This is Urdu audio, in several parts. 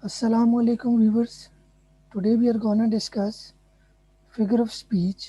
Assalamu alaikum viewers. Today we are gonna discuss figure of speech.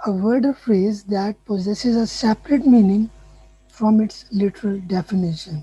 a word or phrase that possesses a separate meaning from its literal definition.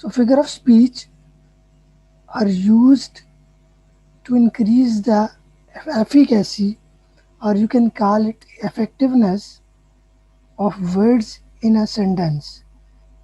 so figure of speech are used to increase the efficacy, or you can call it effectiveness of words in a sentence.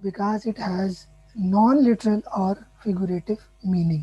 because it has non-literal or figurative meaning.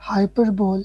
hyperbole,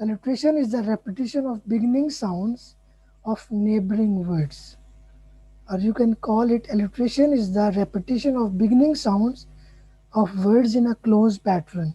Alliteration is the repetition of beginning sounds of neighboring words, or you can call it alliteration is the repetition of beginning sounds of words in a close pattern.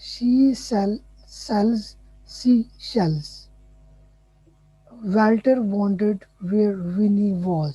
she sells seashells, Walter wondered where Winnie was।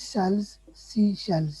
sells seashells,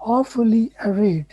awfully arrayed,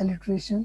alliteration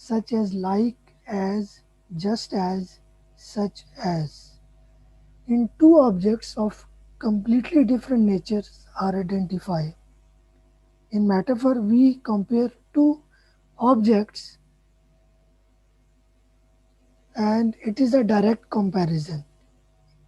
such as, like as, just as, such as. In two objects of completely different natures are identified. In metaphor, we compare two objects and it is a direct comparison.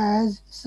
as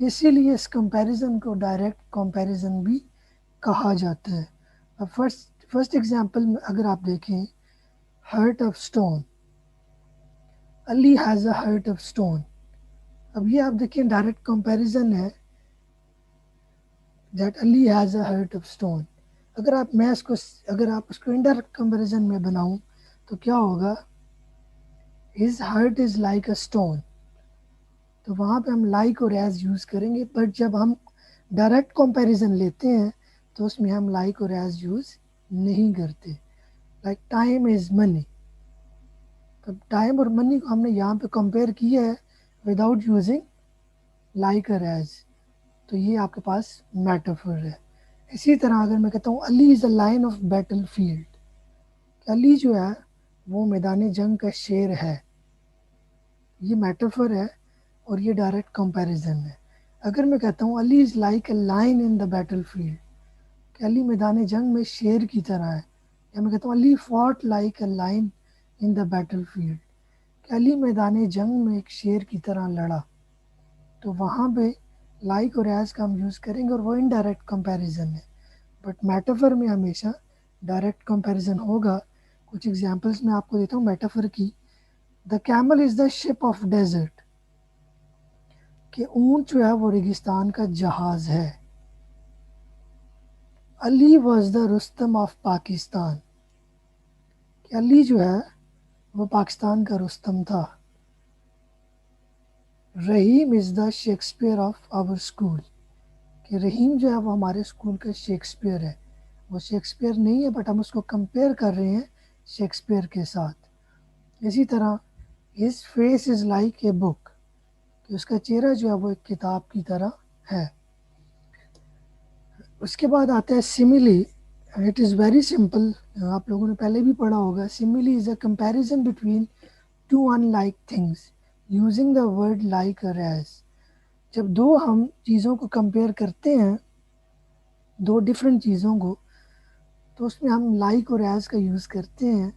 اسی لیے اس کمپیریزن کو ڈائریکٹ کمپیریزن بھی کہا جاتا ہے. اب فرسٹ ایگزامپل میں اگر آپ دیکھیں heart of stone, Ali has a heart of stone. اب یہ آپ دیکھیں ڈائریکٹ کمپیریزن ہے that Ali has a heart of stone. اگر آپ اس کو انڈائریکٹ کمپیریزن میں بناؤں تو کیا ہوگا؟ His heart is like a stone. تو وہاں پہ ہم لائک اور ایز یوز کریں گے، بٹ جب ہم ڈائریکٹ کمپیریزن لیتے ہیں تو اس میں ہم لائک اور ایز یوز نہیں کرتے. لائک ٹائم از منی. تو ٹائم اور منی کو ہم نے یہاں پہ کمپیئر کیا ہے without using like or as. تو یہ آپ کے پاس میٹافر ہے. اسی طرح اگر میں کہتا ہوں Ali is a lion of battlefield, Ali جو ہے وہ میدان جنگ کا شیر ہے. یہ میٹافر ہے اور یہ ڈائریکٹ کمپیریزن ہے. اگر میں کہتا ہوں Ali is like a lion in the battlefield, کہ علی میدان جنگ میں شیر کی طرح ہے. یا میں کہتا ہوں Ali fought like a lion in the battlefield, کہ علی میدان جنگ میں ایک شیر کی طرح لڑا. تو وہاں پہ لائک اور ایز کا ہم یوز کریں گے اور وہ انڈائریکٹ کمپیریزن ہے. بٹ میٹافر میں ہمیشہ ڈائریکٹ کمپیریزن ہوگا. کچھ ایگزامپلس میں آپ کو دیتا ہوں میٹافر کی. The camel is the ship of desert, کہ اونٹ جو ہے وہ ریگستان کا جہاز ہے. Ali was the Rustam of Pakistan, کہ علی جو ہے وہ پاکستان کا رستم تھا. Rahim is the Shakespeare of our school, کہ رحیم جو ہے وہ ہمارے اسکول کا شیکسپیئر ہے. وہ شیکسپیئر نہیں ہے بٹ ہم اس کو کمپیئر کر رہے ہیں شیکسپیئر کے ساتھ. اسی طرح his face is like a book, کہ اس کا چہرہ جو ہے وہ ایک کتاب کی طرح ہے. اس کے بعد آتا ہے simile. It is very simple, آپ لوگوں نے پہلے بھی پڑھا ہوگا. Simile is a comparison between two unlike things using the word like or as. جب دو ہم چیزوں کو کمپیئر کرتے ہیں، دو ڈفرینٹ چیزوں کو، تو اس میں ہم لائک اور ایز کا یوز کرتے ہیں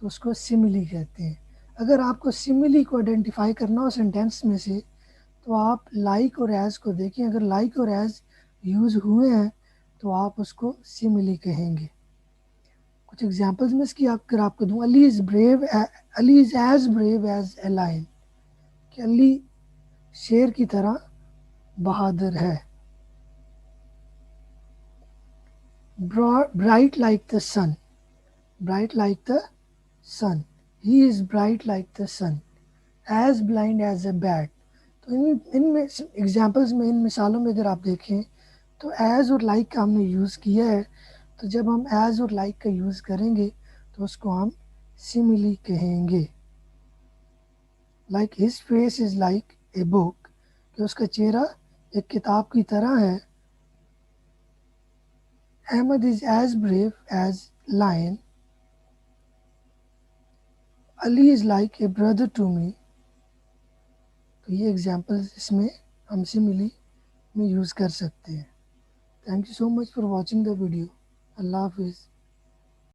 تو اس کو سملی کہتے ہیں. اگر آپ کو سملی کو آئیڈینٹیفائی کرنا ہو سینٹینس میں سے تو آپ لائک اور ایز کو دیکھیں. اگر لائک اور ایز یوز ہوئے ہیں تو آپ اس کو سملی کہیں گے. کچھ ایگزامپلس میں اس کی اگر آپ کو دوں، Ali is brave, Ali is as brave as a lion, کہ علی شیر کی طرح بہادر ہے. Bright like the sun, bright like the sun, he is bright like the sun. As blind as a bat. تو ان میں ایگزامپلس میں، ان مثالوں میں اگر آپ دیکھیں تو ایز اور لائک کا ہم نے یوز کیا ہے. تو جب ہم ایز اور لائک کا یوز کریں گے تو اس کو ہم سملی کہیں گے. Like his face is like a book, کہ اس کا چہرہ ایک کتاب کی طرح ہے. Ahmed is as brave as lion. Ali is like a brother to me. تو یہ ایگزامپلس اس میں ہم سملی میں یوز کر سکتے ہیں. Thank you so much for watching the video. اللہ حافظ.